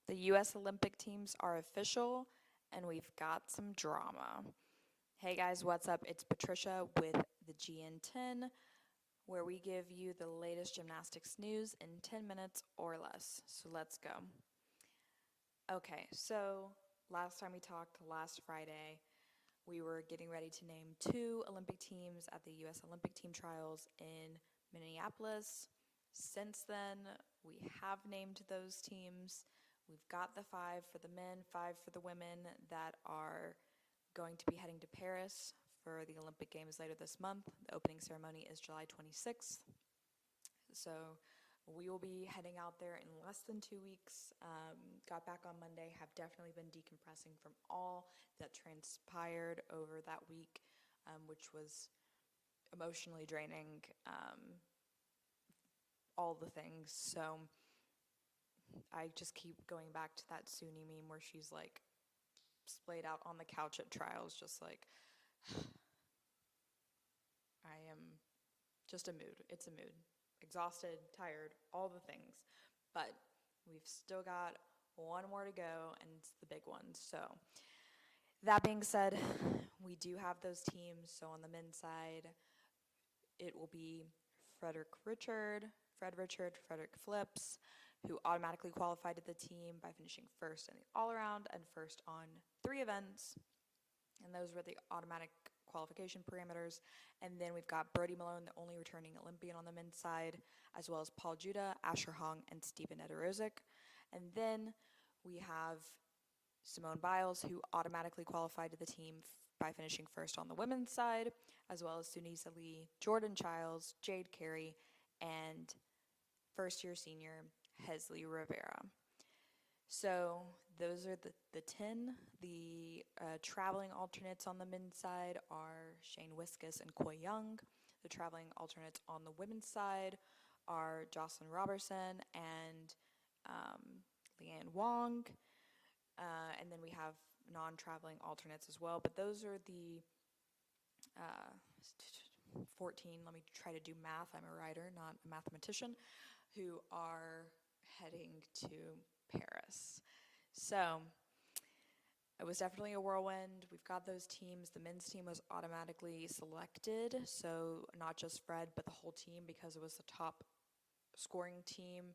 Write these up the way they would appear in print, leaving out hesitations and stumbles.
The U.S. Olympic teams are official, and we've got some drama. Hey guys, what's up? It's Patricia with the GN10, where we give you the latest gymnastics news in 10 minutes or less. So let's go. Okay, so last time we talked, last Friday, we were getting ready to name 2 Olympic teams at the U.S. Olympic team trials in Minneapolis. Since then, we have named those teams. We've got the 5 for the men, 5 for the women that are going to be heading to Paris for the Olympic Games later this month. The opening ceremony is July 26th. So we will be heading out there in less than 2 weeks. Got back on Monday, have definitely been decompressing from all that transpired over that week, which was emotionally draining, all the things. So I just keep going back to that Suni meme where she's like splayed out on the couch at trials, just like, I am just a mood. It's a mood. Exhausted, tired, all the things. But we've still got one more to go, and it's the big one. So that being said, we do have those teams. So on the men's side, it will be Fred Richard, Frederick Flips, who automatically qualified to the team by finishing first in the all-around and first on 3 events. And those were the automatic qualification parameters. And then we've got Brody Malone, the only returning Olympian on the men's side, as well as Paul Judah, Asher Hong, and Steven Edorozic. And then we have Simone Biles, who automatically qualified to the team by finishing first on the women's side, as well as Sunisa Lee, Jordan Childs, Jade Carey, and first-year senior Hesley Rivera. So those are the 10. The traveling alternates on the men's side are Shane Wiskus and Koi Young. The traveling alternates on the women's side are Jocelyn Robertson and Leanne Wong. And then we have non-traveling alternates as well. But those are the 14, let me try to do math. I'm a writer, not a mathematician, who are heading to Paris. So it was definitely a whirlwind. We've got those teams. The men's team was automatically selected, so not just Fred, but the whole team, because it was the top scoring team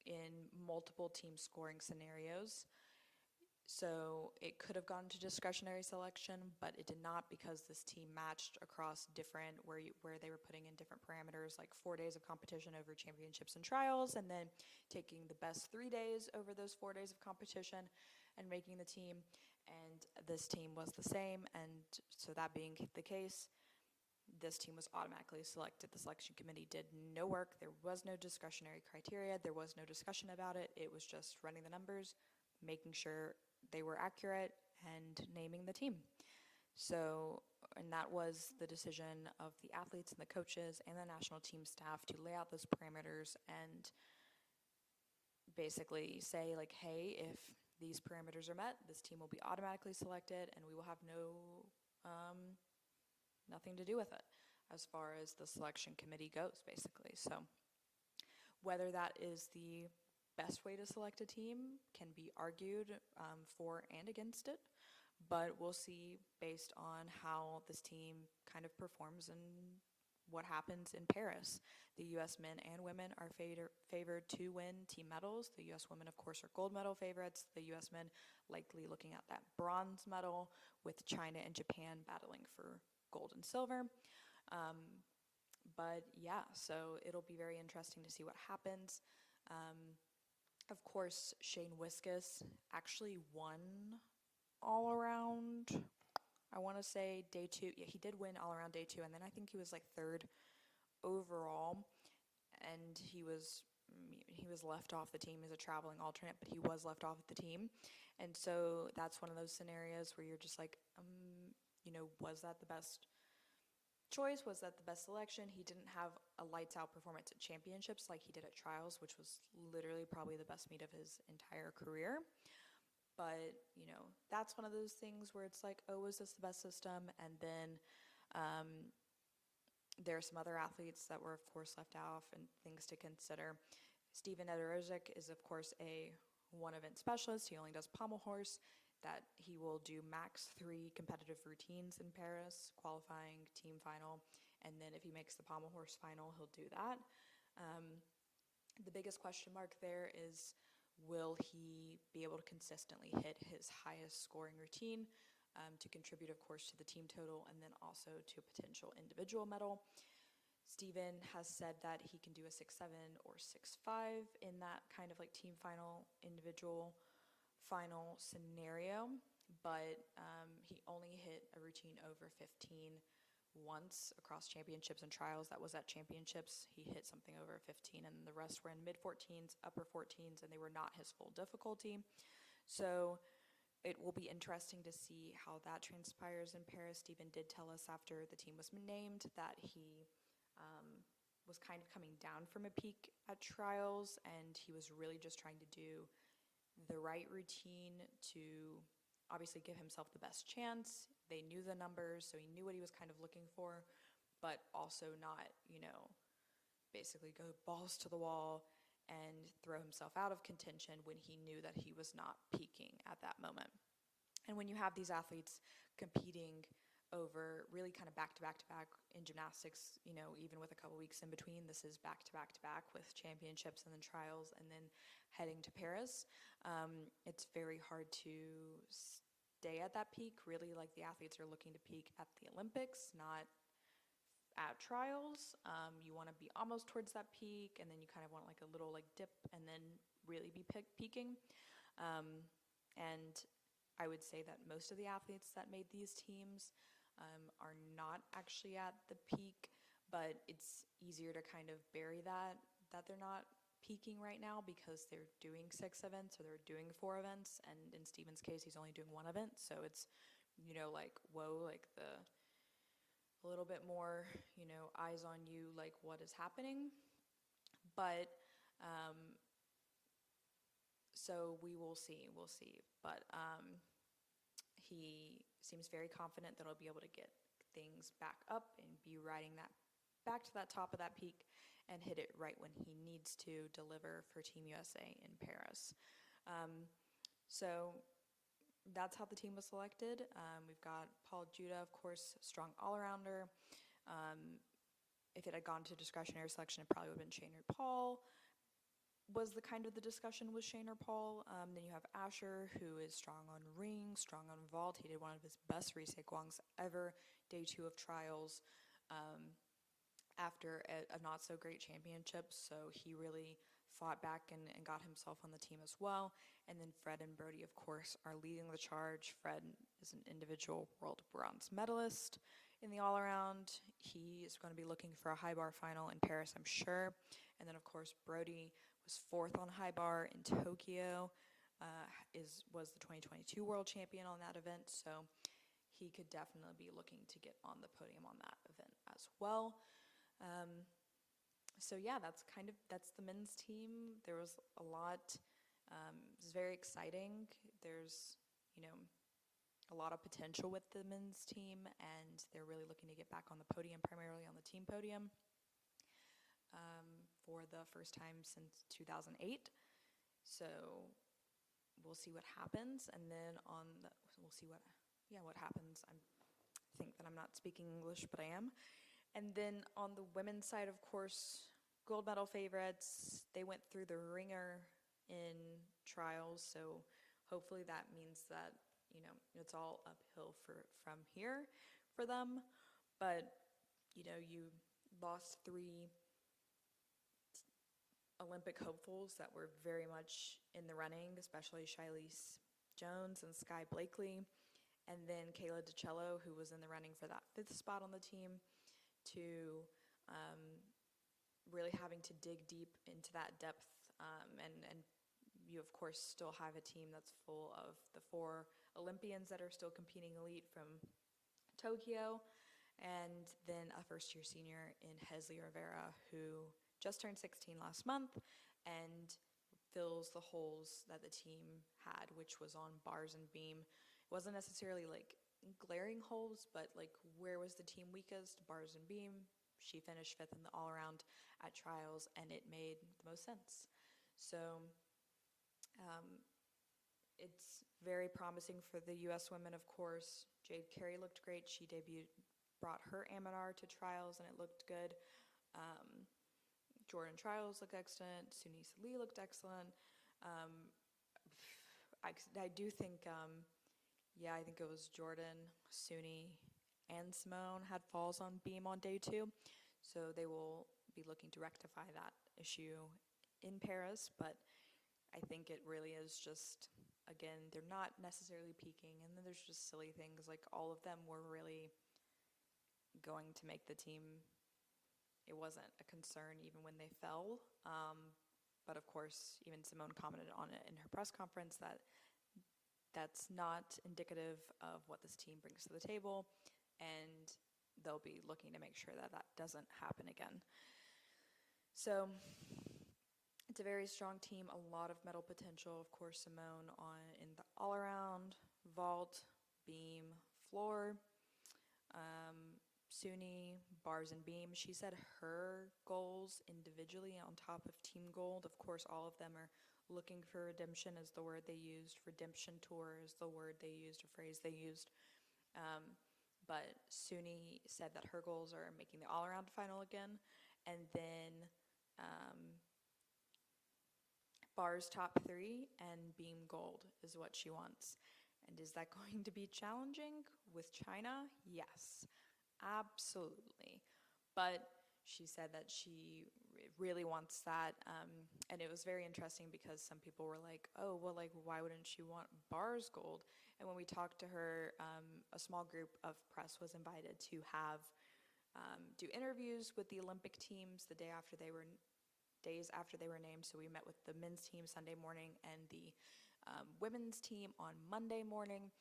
in multiple team scoring scenarios. So it could have gone to discretionary selection, but it did not, because this team matched across different, where they were putting in different parameters, like 4 days of competition over championships and trials, and then taking the best 3 days over those 4 days of competition and making the team. And this team was the same, and so that being the case, this team was automatically selected. The selection committee did no work. There was no discretionary criteria. There was no discussion about it. It was just running the numbers, making sure they were accurate, and naming the team. So, and that was the decision of the athletes and the coaches and the national team staff to lay out those parameters and basically say, like, hey, if these parameters are met, this team will be automatically selected, and we will have nothing to do with it as far as the selection committee goes, basically. So whether that is the best way to select a team can be argued for and against it, but we'll see based on how this team kind of performs and what happens in Paris. The U.S. men and women are favored to win team medals. The U.S. women, of course, are gold medal favorites. The U.S. men likely looking at that bronze medal, with China and Japan battling for gold and silver. But yeah, so it'll be very interesting to see what happens. Of course, Shane Wiskus actually won all around, I want to say day 2. Yeah, he did win all around day 2, and then I think he was like 3rd overall, and he was left off the team as a traveling alternate, but he was left off the team. And so that's one of those scenarios where you're just like, was that the best choice? Was that the best selection? He didn't have a lights out performance at championships like he did at trials, which was literally probably the best meet of his entire career. But, that's one of those things where it's like, oh, is this the best system? And then there are some other athletes that were, of course, left off and things to consider. Steven Edorozic is, of course, a one event specialist. He only does pommel horse, that he will do max 3 competitive routines in Paris, qualifying, team final, and then if he makes the pommel horse final, he'll do that. The biggest question mark there is, will he be able to consistently hit his highest scoring routine to contribute, of course, to the team total and then also to a potential individual medal? Steven has said that he can do a 6.7 or 6.5 in that kind of like team final, individual final scenario, but he only hit a routine over 15 once across championships and trials. That was at championships. He hit something over 15, and the rest were in mid-14s, upper 14s, and they were not his full difficulty. So it will be interesting to see how that transpires in Paris. Steven did tell us after the team was named that he was kind of coming down from a peak at trials, and he was really just trying to do the right routine to obviously give himself the best chance. They knew the numbers, so he knew what he was kind of looking for, but also not, basically go balls to the wall and throw himself out of contention when he knew that he was not peaking at that moment. And when you have these athletes competing over really kind of back to back to back in gymnastics, even with a couple weeks in between, this is back to back to back with championships and then trials and then heading to Paris. It's very hard to stay at that peak. Really, like, the athletes are looking to peak at the Olympics, not at trials. You want to be almost towards that peak, and then you kind of want like a little like dip and then really be peaking. And I would say that most of the athletes that made these teams are not actually at the peak, but it's easier to kind of bury that they're not peaking right now because they're doing 6 events or they're doing 4 events, and in Steven's case, he's only doing 1 event, so it's, like, whoa, like a little bit more, eyes on you, like what is happening. But so we'll see, but he seems very confident that he'll be able to get things back up and be riding that back to that top of that peak and hit it right when he needs to deliver for Team USA in Paris. So that's how the team was selected. We've got Paul Judah, of course, strong all-arounder. If it had gone to discretionary selection, it probably would have been Shane or Paul. Was the kind of the discussion with Shane or Paul. Then you have Asher, who is strong on ring, strong on vault. He did one of his best resequangs ever, day 2 of trials, after a not so great championship. So he really fought back and got himself on the team as well. And then Fred and Brody, of course, are leading the charge. Fred is an individual world bronze medalist in the all-around. He is going to be looking for a high bar final in Paris, I'm sure. And then, of course, Brody was 4th on high bar in Tokyo, was the 2022 world champion on that event, so he could definitely be looking to get on the podium on that event as well. So yeah, that's the men's team. There was a lot. It was very exciting. There's, a lot of potential with the men's team, and they're really looking to get back on the podium, primarily on the team podium, for the first time since 2008. So we'll see what happens, and then we'll see what happens. I think that I'm not speaking English, but I am. And then on the women's side, of course, gold medal favorites. They went through the ringer in trials, so hopefully that means that, it's all uphill from here for them. But, you lost 3 Olympic hopefuls that were very much in the running, especially Shilese Jones and Sky Blakely, and then Kayla DiCello, who was in the running for that 5th spot on the team, to really having to dig deep into that depth, and you, of course, still have a team that's full of the 4 Olympians that are still competing elite from Tokyo, and then a first-year senior in Hesley Rivera, who just turned 16 last month and fills the holes that the team had, which was on bars and beam. It wasn't necessarily like glaring holes, but like, where was the team weakest? Bars and beam. She finished 5th in the all-around at trials, and it made the most sense. So it's very promising for the U.S. women, of course. Jade Carey looked great. She brought her Aminar to trials, and it looked good. Jordan trials looked excellent. Sunisa Lee looked excellent. Um, I do think, I think it was Jordan, Suni, and Simone had falls on beam on day 2. So they will be looking to rectify that issue in Paris, but I think it really is just, again, they're not necessarily peaking, and then there's just silly things, like all of them were really going to make the team. It wasn't a concern even when they fell, but of course, even Simone commented on it in her press conference that that's not indicative of what this team brings to the table, and they'll be looking to make sure that that doesn't happen again. So it's a very strong team, a lot of medal potential. Of course, Simone in the all-around, vault, beam, floor. Suni, bars and beam. She said her goals individually on top of team gold. Of course, all of them are looking for redemption is the word they used. Redemption tour is the word they used, a phrase they used. But Suni said that her goals are making the all-around final again, and then bars top 3 and beam gold is what she wants. And is that going to be challenging with China? Yes, absolutely. But she said that she really wants that, and it was very interesting because some people were like, oh, well, like, why wouldn't she want bars gold? And when we talked to her, a small group of press was invited to do interviews with the Olympic teams the days after they were named. So we met with the men's team Sunday morning and the women's team on Monday morning.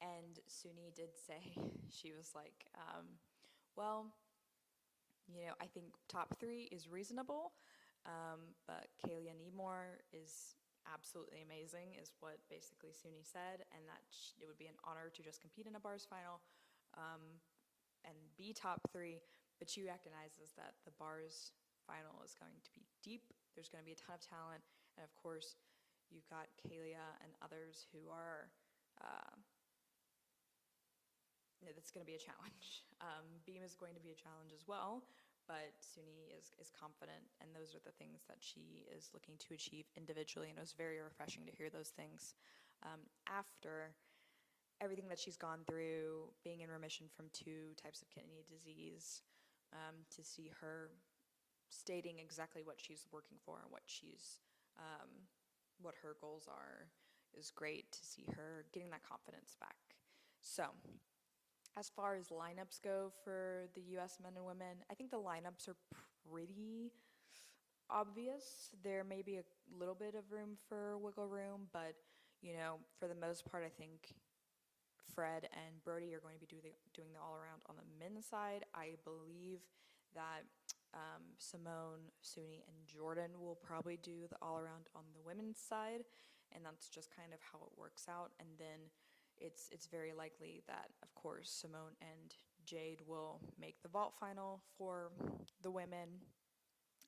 And Suni did say, she was like, well, I think top 3 is reasonable, but Kayla Neemore is absolutely amazing, is what basically Suni said, and that it would be an honor to just compete in a bars final and be top 3, but she recognizes that the bars final is going to be deep. There's going to be a ton of talent, and of course, you've got Kayla and others who are that's going to be a challenge. Beam is going to be a challenge as well, but Suni is confident, and those are the things that she is looking to achieve individually, and it was very refreshing to hear those things after everything that she's gone through, being in remission from 2 types of kidney disease, to see her stating exactly what she's working for and what her goals are is great to see her getting that confidence back. So, as far as lineups go for the U.S. men and women, I think the lineups are pretty obvious. There may be a little bit of room for wiggle room, but, for the most part, I think Fred and Brody are going to be doing the all-around on the men's side. I believe that Simone, Suni, and Jordan will probably do the all-around on the women's side, and that's just kind of how it works out. And then it's very likely that, of course, Simone and Jade will make the vault final for the women.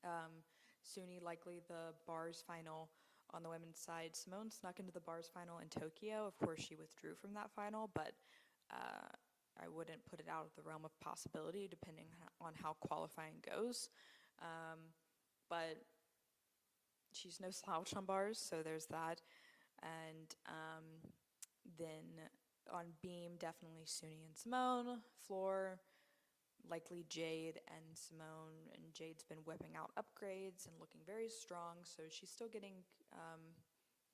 Suni likely the bars final on the women's side. Simone snuck into the bars final in Tokyo. Of course, she withdrew from that final, but I wouldn't put it out of the realm of possibility depending on how qualifying goes. But she's no slouch on bars, so there's that. And then on beam, definitely Suni and Simone. Floor, likely Jade and Simone. And Jade's been whipping out upgrades and looking very strong, so she's still getting,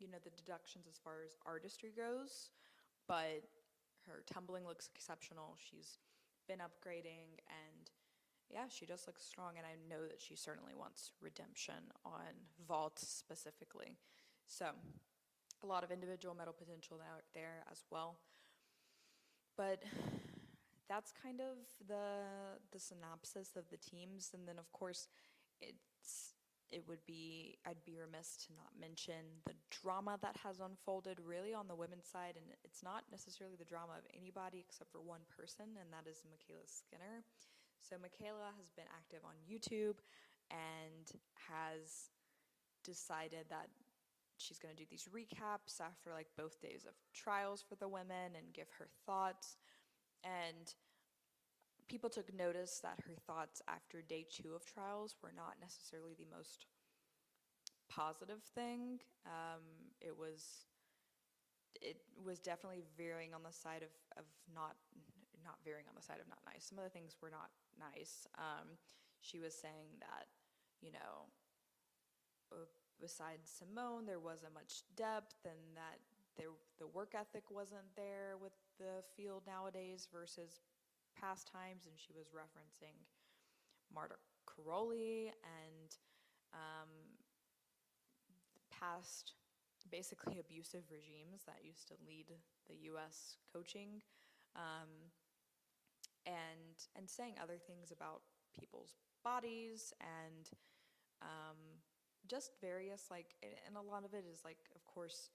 the deductions as far as artistry goes, but her tumbling looks exceptional. She's been upgrading, and yeah, she just looks strong, and I know that she certainly wants redemption on vault specifically. So a lot of individual medal potential out there as well. But that's kind of the synopsis of the teams, and then of course I'd be remiss to not mention the drama that has unfolded really on the women's side, and it's not necessarily the drama of anybody except for one person, and that is Michaela Skinner. So Michaela has been active on YouTube and has decided that she's going to do these recaps after like both days of trials for the women and give her thoughts. And people took notice that her thoughts after day 2 of trials were not necessarily the most positive thing. It was definitely veering on the side of not veering on the side of not nice. Some of the things were not nice. She was saying that, you know, besides Simone, there wasn't much depth, and that the work ethic wasn't there with the field nowadays versus past times. And she was referencing Marta Caroli and past basically abusive regimes that used to lead the U.S. coaching, and saying other things about people's bodies and just various, like, and a lot of it is like, of course,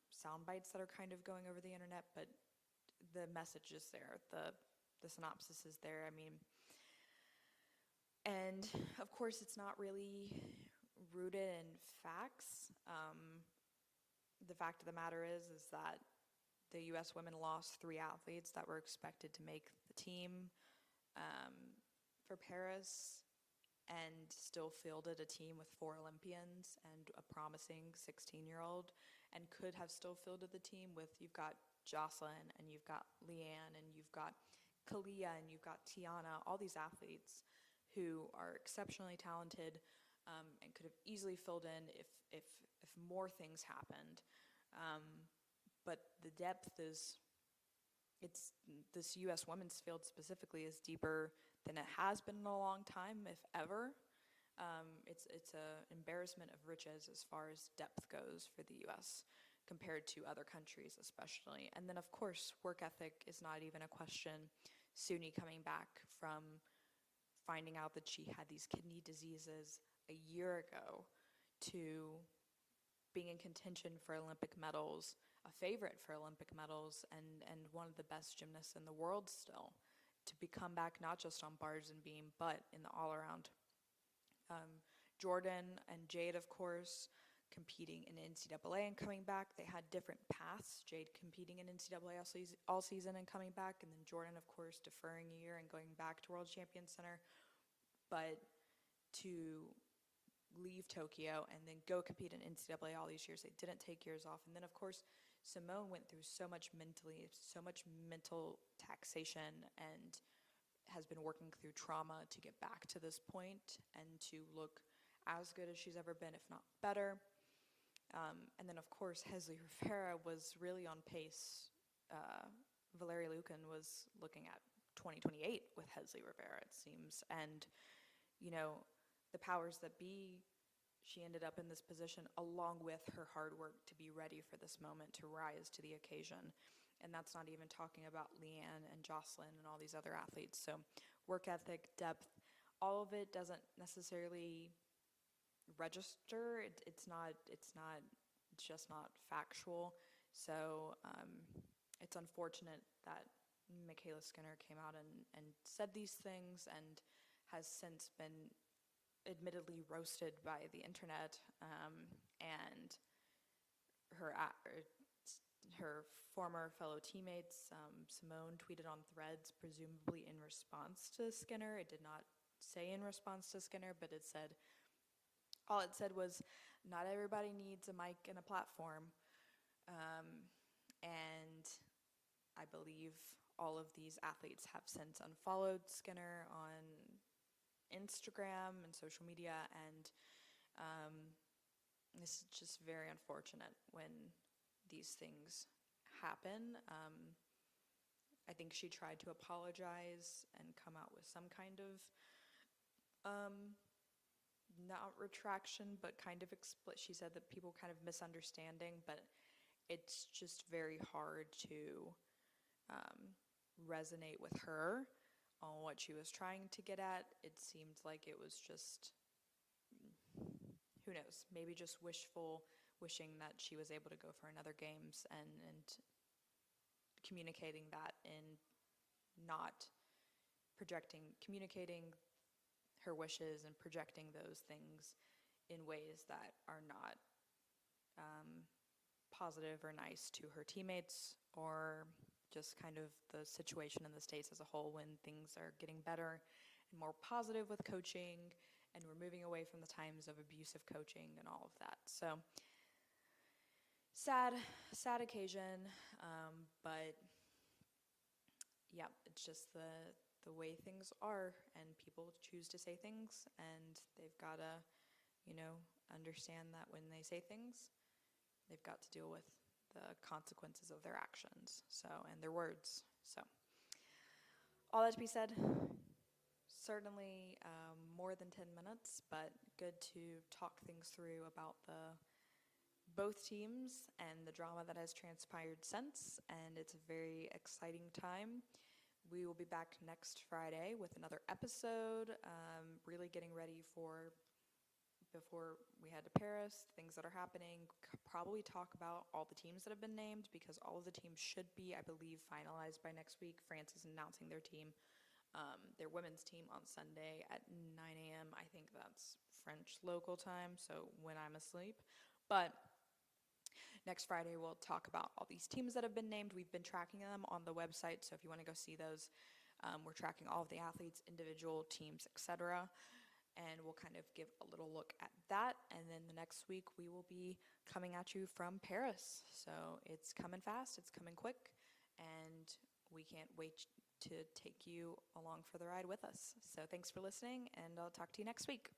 sound bites that are kind of going over the internet, but the message is there, the synopsis is there. I mean, and of course it's not really rooted in facts. The fact of the matter is that the U.S. women lost 3 athletes that were expected to make the team for Paris, and still fielded a team with 4 Olympians and a promising 16-year-old, and could have still fielded the team with, you've got Jocelyn, and you've got Leanne, and you've got Kalia, and you've got Tiana, all these athletes who are exceptionally talented, and could have easily filled in if more things happened. But the depth this U.S. women's field specifically is deeper than it has been in a long time, if ever. It's an embarrassment of riches as far as depth goes for the U.S. compared to other countries especially. And then, of course, work ethic is not even a question. Suni coming back from finding out that she had these kidney diseases a year ago to being in contention for Olympic medals, a favorite for Olympic medals, and one of the best gymnasts in the world still, to come back not just on bars and beam, but in the all-around. Jordan and Jade, of course, competing in NCAA and coming back. They had different paths. Jade competing in NCAA all season and coming back, and then Jordan, of course, deferring a year and going back to World Champion Center. But to leave Tokyo and then go compete in NCAA all these years, they didn't take years off. And then, of course, Simone went through so much mental taxation, and has been working through trauma to get back to this point and to look as good as she's ever been, if not better. And then, of course, Hesley Rivera was really on pace. Valerie Lucan was looking at 2028 with Hesley Rivera, it seems. And, you know, the powers that be, she ended up in this position along with her hard work to be ready for this moment, to rise to the occasion. And that's not even talking about Leanne and Jocelyn and all these other athletes. So work ethic, depth, all of it doesn't necessarily register. It's just not factual. So it's unfortunate that Michaela Skinner came out and said these things, and has since been admittedly roasted by the internet, and her former fellow teammates. Simone tweeted on Threads, presumably in response to Skinner. It did not say in response to Skinner, but all it said was, not everybody needs a mic and a platform. And I believe all of these athletes have since unfollowed Skinner on Instagram and social media, and this is just very unfortunate when these things happen. I think she tried to apologize and come out with some kind of not retraction, but kind of she said that people kind of misunderstanding, but it's just very hard to resonate with her on what she was trying to get at. It seemed like it was just, who knows, maybe just wishing that she was able to go for another games, and communicating that in not communicating her wishes and projecting those things in ways that are not positive or nice to her teammates, or just kind of the situation in the States as a whole when things are getting better and more positive with coaching, and we're moving away from the times of abusive coaching and all of that. So sad occasion, but yeah, it's just the way things are, and people choose to say things, and they've got to, understand that when they say things, they've got to deal with the consequences of their actions, and their words. So, all that to be said, certainly more than 10 minutes, but good to talk things through about both teams and the drama that has transpired since, and it's a very exciting time. We will be back next Friday with another episode, really getting ready for before we head to Paris, things that are happening, probably talk about all the teams that have been named, because all of the teams should be, I believe, finalized by next week. France is announcing their team, their women's team on Sunday at 9 a.m. I think that's French local time, so when I'm asleep. But next Friday, we'll talk about all these teams that have been named. We've been tracking them on the website, so if you want to go see those, we're tracking all of the athletes, individual teams, etc., and we'll kind of give a little look at that. And then the next week, we will be coming at you from Paris. So it's coming fast, it's coming quick, and we can't wait to take you along for the ride with us. So thanks for listening, and I'll talk to you next week.